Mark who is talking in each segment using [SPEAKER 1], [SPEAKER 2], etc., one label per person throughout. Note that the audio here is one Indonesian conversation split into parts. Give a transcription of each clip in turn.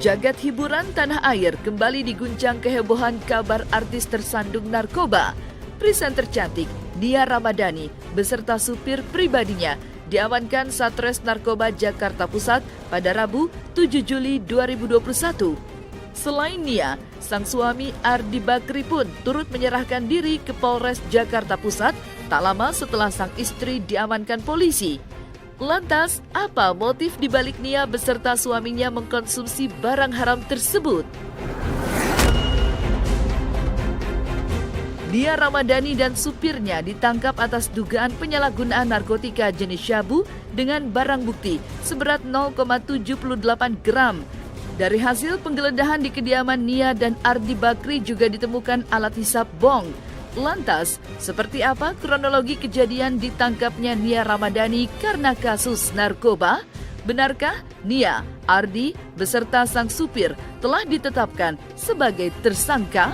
[SPEAKER 1] Jagat hiburan tanah air kembali diguncang kehebohan kabar artis tersandung narkoba. Presenter cantik Nia Ramadhani beserta supir pribadinya diamankan Satres Narkoba Jakarta Pusat pada Rabu 7 Juli 2021. Selain Nia, sang suami Ardi Bakri pun turut menyerahkan diri ke Polres Jakarta Pusat tak lama setelah sang istri diamankan polisi. Lantas, apa motif dibalik Nia beserta suaminya mengkonsumsi barang haram tersebut? Nia Ramadhani dan supirnya ditangkap atas dugaan penyalahgunaan narkotika jenis syabu dengan barang bukti seberat 0,78 gram. Dari hasil penggeledahan di kediaman Nia dan Ardi Bakri juga ditemukan alat hisap bong. Lantas, seperti apa kronologi kejadian ditangkapnya Nia Ramadhani karena kasus narkoba? Benarkah Nia, Ardi, beserta sang supir telah ditetapkan sebagai tersangka?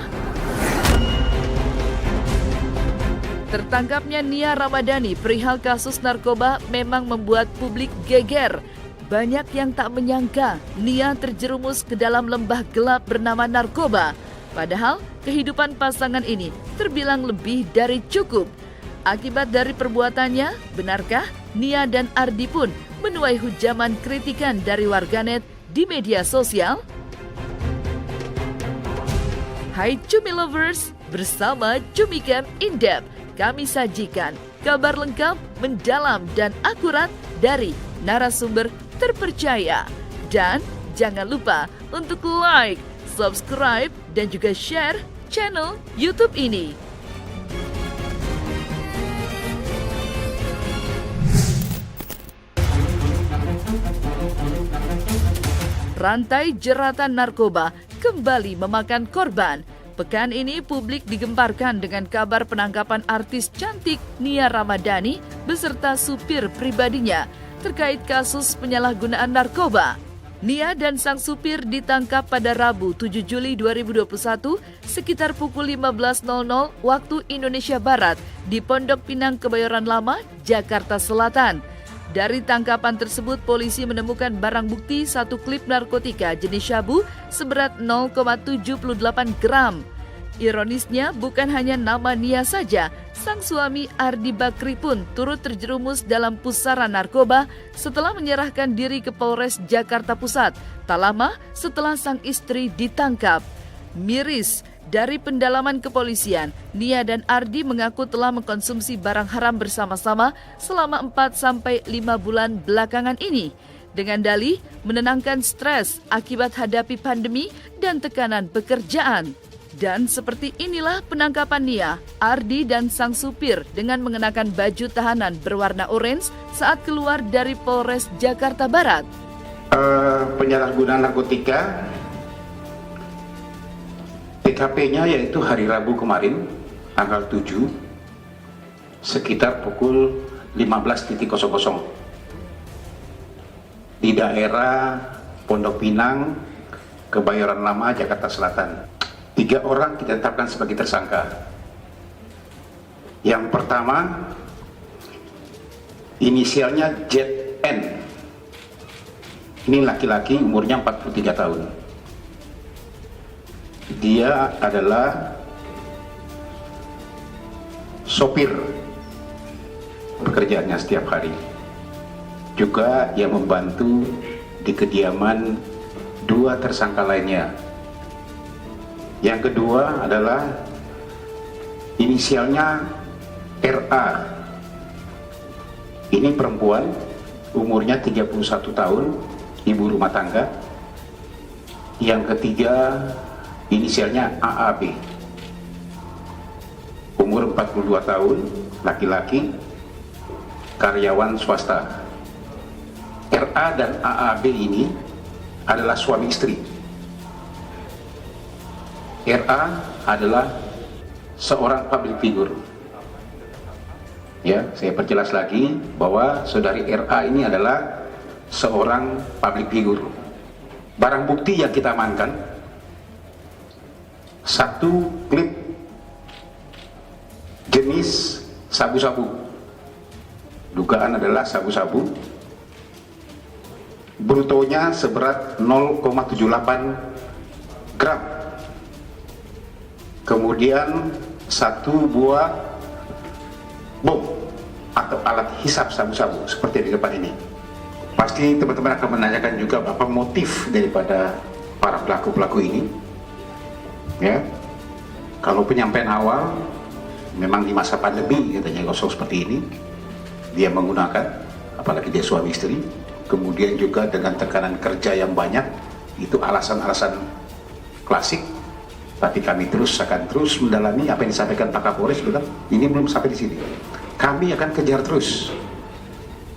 [SPEAKER 1] Tertangkapnya Nia Ramadhani perihal kasus narkoba memang membuat publik geger. Banyak yang tak menyangka Nia terjerumus ke dalam lembah gelap bernama narkoba. Padahal kehidupan pasangan ini terbilang lebih dari cukup. Akibat dari perbuatannya, benarkah Nia dan Ardi pun menuai hujaman kritikan dari warganet di media sosial? Hai Cumi Lovers, bersama Cumi Camp In-Depth, kami sajikan kabar lengkap, mendalam, dan akurat dari narasumber terpercaya. Dan jangan lupa untuk like, subscribe, dan juga share channel YouTube ini. Rantai jeratan narkoba kembali memakan korban. Pekan ini publik digemparkan dengan kabar penangkapan artis cantik Nia Ramadhani beserta supir pribadinya terkait kasus penyalahgunaan narkoba. Nia dan sang supir ditangkap pada Rabu 7 Juli 2021 sekitar pukul 15.00 waktu Indonesia Barat di Pondok Pinang, Kebayoran Lama, Jakarta Selatan. Dari tangkapan tersebut, polisi menemukan barang bukti satu klip narkotika jenis syabu seberat 0,78 gram. Ironisnya, bukan hanya nama Nia saja, sang suami Ardi Bakri pun turut terjerumus dalam pusaran narkoba setelah menyerahkan diri ke Polres Jakarta Pusat tak lama setelah sang istri ditangkap. Miris, dari pendalaman kepolisian, Nia dan Ardi mengaku telah mengkonsumsi barang haram bersama-sama selama 4-5 bulan belakangan ini dengan dalih menenangkan stres akibat hadapi pandemi dan tekanan pekerjaan. Dan seperti inilah penangkapan Nia, Ardi, dan sang supir dengan mengenakan baju tahanan berwarna orange saat keluar dari Polres Jakarta Barat.
[SPEAKER 2] Penyalahgunaan narkotika, TKP-nya yaitu hari Rabu kemarin, tanggal 7, sekitar pukul 15.00 di daerah Pondok Pinang, Kebayoran Lama, Jakarta Selatan. 3 orang kita tetapkan sebagai tersangka. Yang pertama, inisialnya ZN. Ini laki-laki, umurnya 43 tahun. Dia adalah sopir pekerjaannya setiap hari. Juga yang membantu di kediaman 2 tersangka lainnya. Yang kedua adalah inisialnya RA. Ini perempuan, umurnya 31 tahun, ibu rumah tangga. Yang ketiga inisialnya AAB, umur 42 tahun, laki-laki, karyawan swasta. RA dan AAB ini adalah suami istri. RA adalah seorang public figure. Ya, saya perjelas lagi bahwa saudari RA ini adalah seorang public figure. Barang bukti yang kita amankan, 1 klip jenis sabu-sabu. Dugaan adalah sabu-sabu brutonya seberat 0,78 gram. Kemudian 1 buah bom atau alat hisap sabu-sabu seperti di depan ini. Pasti teman-teman akan menanyakan juga apa motif daripada para pelaku-pelaku ini. Ya, kalau penyampaian awal memang di masa pandemi katanya kosong seperti ini dia menggunakan, apalagi dia suami istri, kemudian juga dengan tekanan kerja yang banyak, itu alasan-alasan klasik. Tapi kami akan terus mendalami apa yang disampaikan Pak Kapolres. Bilang ini belum sampai di sini, kami akan kejar terus.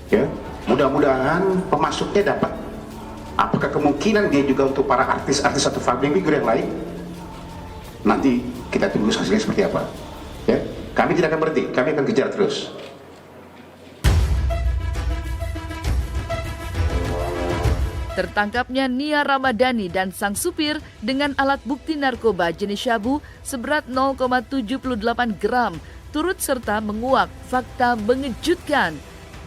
[SPEAKER 2] Ya, mudah-mudahan pemasuknya dapat. Apakah kemungkinan dia juga untuk para artis-artis atau public figure yang lain? Nanti kita tunggu hasilnya seperti apa. Ya, kami tidak akan berhenti, kami akan kejar terus.
[SPEAKER 1] Tertangkapnya Nia Ramadhani dan sang supir dengan alat bukti narkoba jenis syabu seberat 0,78 gram turut serta menguak fakta mengejutkan.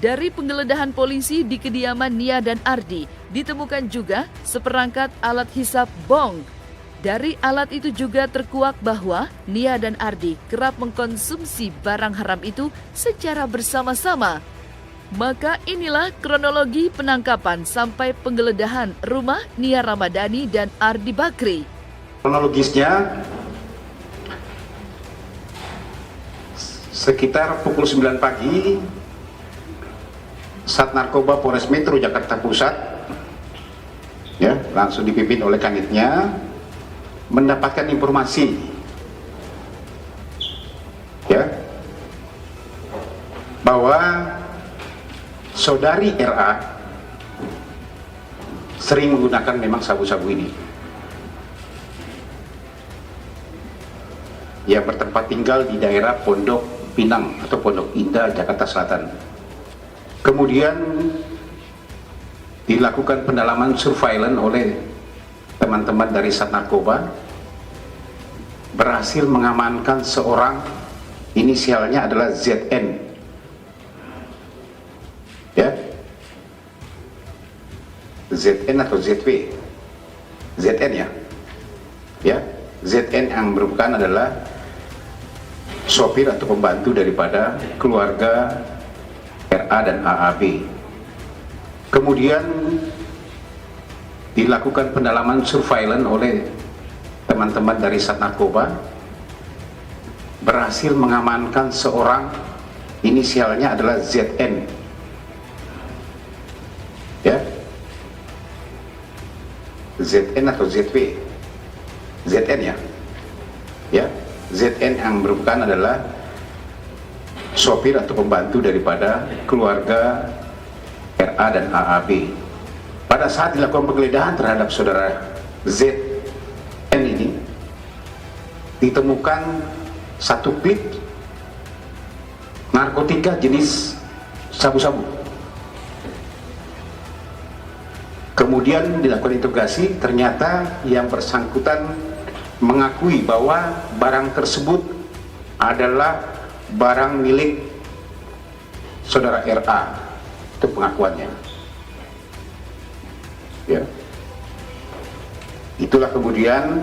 [SPEAKER 1] Dari penggeledahan polisi di kediaman Nia dan Ardi ditemukan juga seperangkat alat hisap bong. Dari alat itu juga terkuak bahwa Nia dan Ardi kerap mengkonsumsi barang haram itu secara bersama-sama. Maka inilah kronologi penangkapan sampai penggeledahan rumah Nia Ramadhani dan Ardi Bakri.
[SPEAKER 2] Kronologisnya sekitar pukul 9 pagi, Sat Narkoba Polres Metro Jakarta Pusat, ya, langsung dipimpin oleh kanitnya, mendapatkan informasi, ya, bahwa saudari RA sering menggunakan memang sabu-sabu ini, yang bertempat tinggal di daerah Pondok Pinang atau Pondok Indah, Jakarta Selatan. Kemudian dilakukan pendalaman surveillance oleh teman-teman dari Sat Narkoba, berhasil mengamankan seorang, inisialnya adalah ZN. Ya, ZN atau ZW, ZN ya, ya, ZN yang merupakan adalah sopir atau pembantu daripada keluarga RA dan AAB. Kemudian dilakukan pendalaman surveillance oleh teman-teman dari Sat Narkoba, berhasil mengamankan seorang, inisialnya adalah ZN. Ya, ZN atau ZW, ZN ya, ya, ZN yang merupakan adalah sopir atau pembantu daripada keluarga RA dan AAB. Pada saat dilakukan penggeledahan terhadap saudara ZN ini, ditemukan satu klip narkotika jenis sabu-sabu. Kemudian dilakukan interogasi, ternyata yang bersangkutan mengakui bahwa barang tersebut adalah barang milik saudara RA. Itu pengakuannya. Ya. Itulah kemudian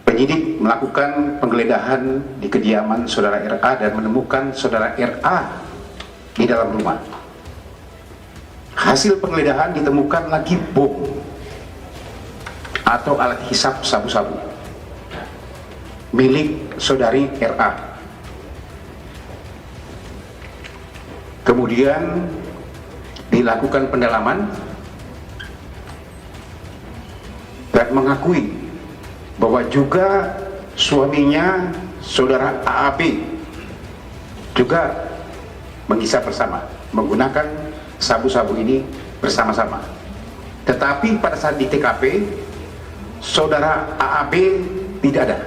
[SPEAKER 2] penyidik melakukan penggeledahan di kediaman saudara RA dan menemukan saudara RA di dalam rumah. Hasil penggeledahan ditemukan lagi bom atau alat hisap sabu-sabu milik saudari RA. Kemudian dilakukan pendalaman dan mengakui bahwa juga suaminya saudara AAB juga menghisap bersama, menggunakan sabu-sabu ini bersama-sama. Tetapi pada saat di TKP saudara AAB tidak ada,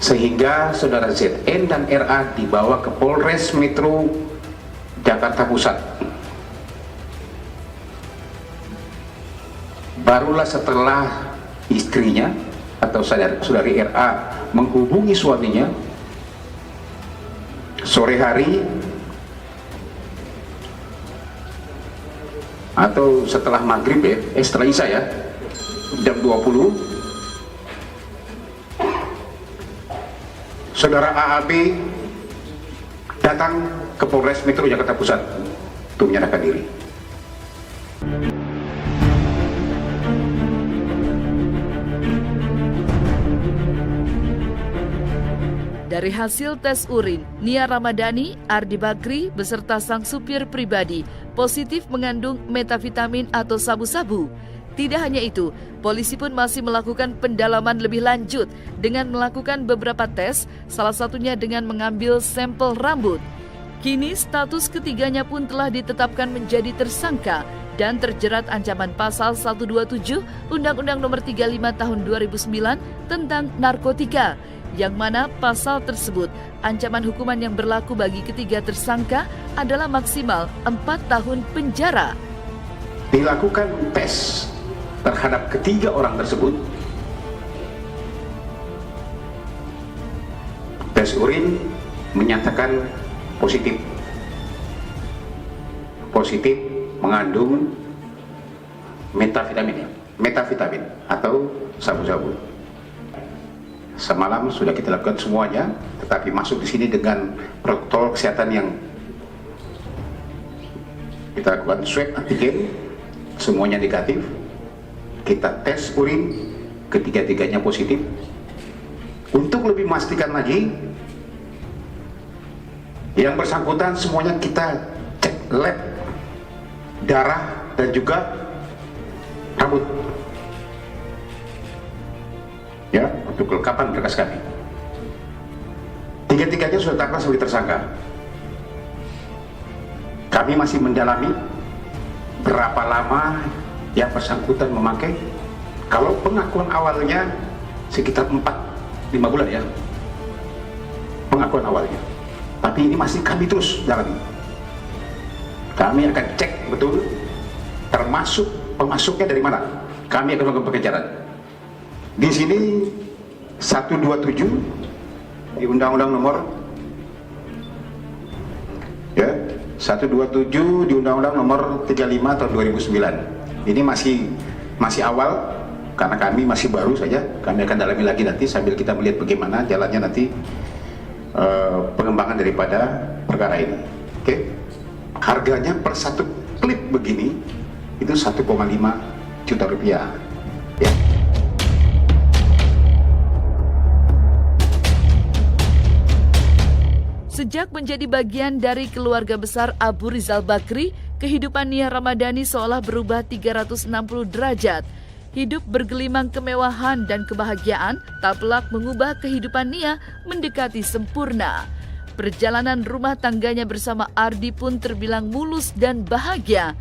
[SPEAKER 2] sehingga saudara ZN dan RA dibawa ke Polres Metro Jakarta Pusat. Barulah setelah istrinya atau saudari RA menghubungi suaminya sore hari atau setelah maghrib ya, setelah isya ya, jam 20, saudara AAB datang ke Polres Metro Jakarta Pusat untuk menyerahkan diri.
[SPEAKER 1] Dari hasil tes urin, Nia Ramadhani, Ardi Bakri, beserta sang supir pribadi positif mengandung metavitamin atau sabu-sabu. Tidak hanya itu, polisi pun masih melakukan pendalaman lebih lanjut dengan melakukan beberapa tes, salah satunya dengan mengambil sampel rambut. Kini status ketiganya pun telah ditetapkan menjadi tersangka dan terjerat ancaman pasal 127 Undang-Undang Nomor 35 Tahun 2009 tentang narkotika, yang mana pasal tersebut ancaman hukuman yang berlaku bagi ketiga tersangka adalah maksimal 4 tahun penjara.
[SPEAKER 2] Dilakukan tes terhadap ketiga orang tersebut. Tes urin menyatakan positif mengandung metavitamin atau sabu-sabu. Semalam sudah kita lakukan semuanya, tetapi masuk di sini dengan protokol kesehatan yang kita lakukan swab antigen, semuanya negatif. Kita tes urin, ketiga-tiganya positif. Untuk lebih memastikan lagi, yang bersangkutan semuanya kita cek lab, darah dan juga rambut. Ya, untuk kelengkapan berkas kami. Tiga-tiganya sudah ditetapkan sebagai tersangka. Kami masih mendalami berapa lama yang bersangkutan memakai. Kalau pengakuan awalnya sekitar 4-5 bulan ya, pengakuan awalnya. Tapi ini masih kami terus dalami. Kami akan cek betul, termasuk pemasuknya dari mana. Kami akan melakukan pengejaran. Di sini 127 di Undang-Undang Nomor 127 di Undang-Undang Nomor 35 Tahun 2009. Ini masih awal karena kami masih baru saja. Kami akan dalami lagi nanti sambil kita melihat bagaimana jalannya nanti pengembangan daripada perkara ini. Oke. Harganya per satu klip begini itu 1,5 juta rupiah. Ya.
[SPEAKER 1] Sejak menjadi bagian dari keluarga besar Abu Rizal Bakri, kehidupan Nia Ramadhani seolah berubah 360 derajat. Hidup bergelimang kemewahan dan kebahagiaan tak pelak mengubah kehidupan Nia mendekati sempurna. Perjalanan rumah tangganya bersama Ardi pun terbilang mulus dan bahagia.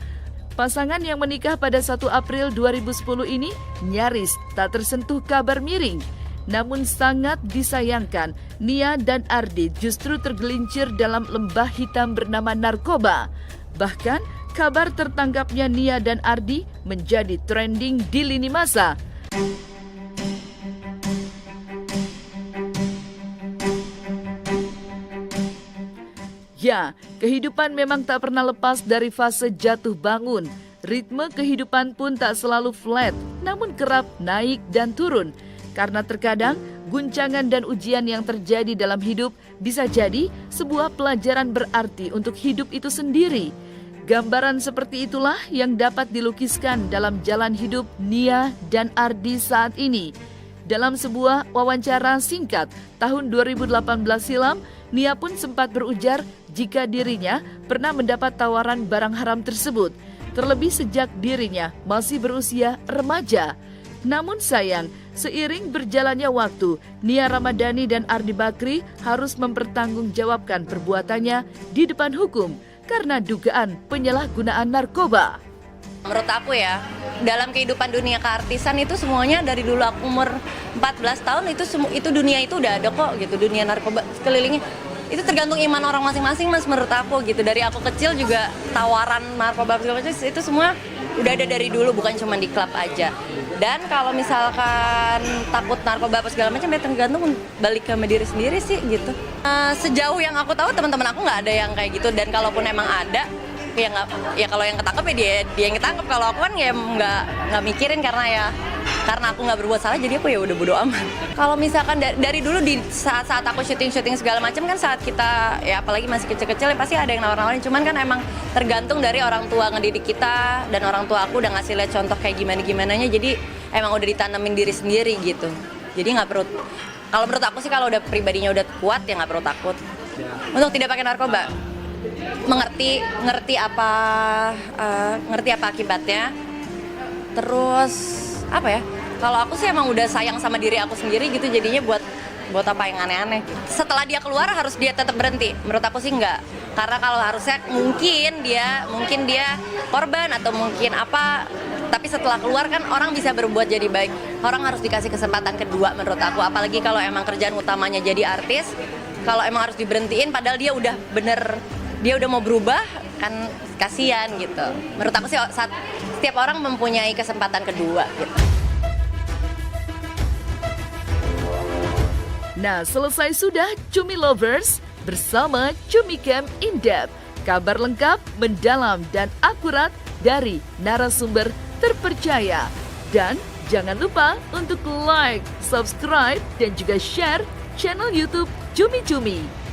[SPEAKER 1] Pasangan yang menikah pada 1 April 2010 ini nyaris tak tersentuh kabar miring. Namun sangat disayangkan, Nia dan Ardi justru tergelincir dalam lembah hitam bernama narkoba. Bahkan, kabar tertangkapnya Nia dan Ardi menjadi trending di lini masa. Ya, kehidupan memang tak pernah lepas dari fase jatuh bangun. Ritme kehidupan pun tak selalu flat, namun kerap naik dan turun. Karena terkadang guncangan dan ujian yang terjadi dalam hidup bisa jadi sebuah pelajaran berarti untuk hidup itu sendiri. Gambaran seperti itulah yang dapat dilukiskan dalam jalan hidup Nia dan Ardi saat ini. Dalam sebuah wawancara singkat tahun 2018 silam, Nia pun sempat berujar jika dirinya pernah mendapat tawaran barang haram tersebut, terlebih sejak dirinya masih berusia remaja. Namun sayang, seiring berjalannya waktu, Nia Ramadhani dan Ardi Bakri harus mempertanggungjawabkan perbuatannya di depan hukum karena dugaan penyalahgunaan narkoba.
[SPEAKER 3] Menurut aku ya, dalam kehidupan dunia keartisan itu semuanya dari dulu aku umur 14 tahun itu dunia itu udah ada kok gitu, dunia narkoba sekelilingnya. Itu tergantung iman orang masing-masing Mas, menurut aku gitu. Dari aku kecil juga tawaran narkoba itu semua udah ada dari dulu, bukan cuma di klub aja. Dan kalau misalkan takut narkoba apa segala macam ya tergantung balik ke diri sendiri sih gitu. Sejauh yang aku tahu teman-teman aku nggak ada yang kayak gitu, dan kalaupun emang ada ya nggak, ya kalau yang ketangkep ya dia yang ketangkep. Kalau aku kan ya nggak mikirin karena aku nggak berbuat salah, jadi aku ya udah bodo amat. Kalau misalkan dari dulu di saat aku syuting segala macam kan, saat kita ya apalagi masih kecil-kecil ya pasti ada yang nawar-nawarin. Cuman kan emang tergantung dari orang tua ngedidik kita, dan orang tua aku udah ngasih lihat contoh kayak gimananya, jadi emang udah ditanemin diri sendiri gitu. Jadi nggak perlu, kalau menurut aku sih kalau udah pribadinya udah kuat ya nggak perlu takut untuk tidak pakai narkoba. Ngerti apa akibatnya. Terus apa ya? Kalau aku sih emang udah sayang sama diri aku sendiri gitu, jadinya buat apa yang aneh-aneh. Setelah dia keluar harus dia tetap berhenti. Menurut aku sih enggak. Karena kalau harusnya mungkin dia korban atau mungkin apa, tapi setelah keluar kan orang bisa berbuat jadi baik. Orang harus dikasih kesempatan kedua menurut aku. Apalagi kalau emang kerjaan utamanya jadi artis, kalau emang harus diberhentiin padahal dia udah mau berubah, kan kasihan gitu. Menurut aku sih setiap orang mempunyai kesempatan kedua gitu.
[SPEAKER 1] Nah, selesai sudah Cumi Lovers bersama Cumi Camp In-Depth. Kabar lengkap, mendalam, dan akurat dari narasumber terpercaya. Dan jangan lupa untuk like, subscribe, dan juga share channel YouTube Cumi Cumi.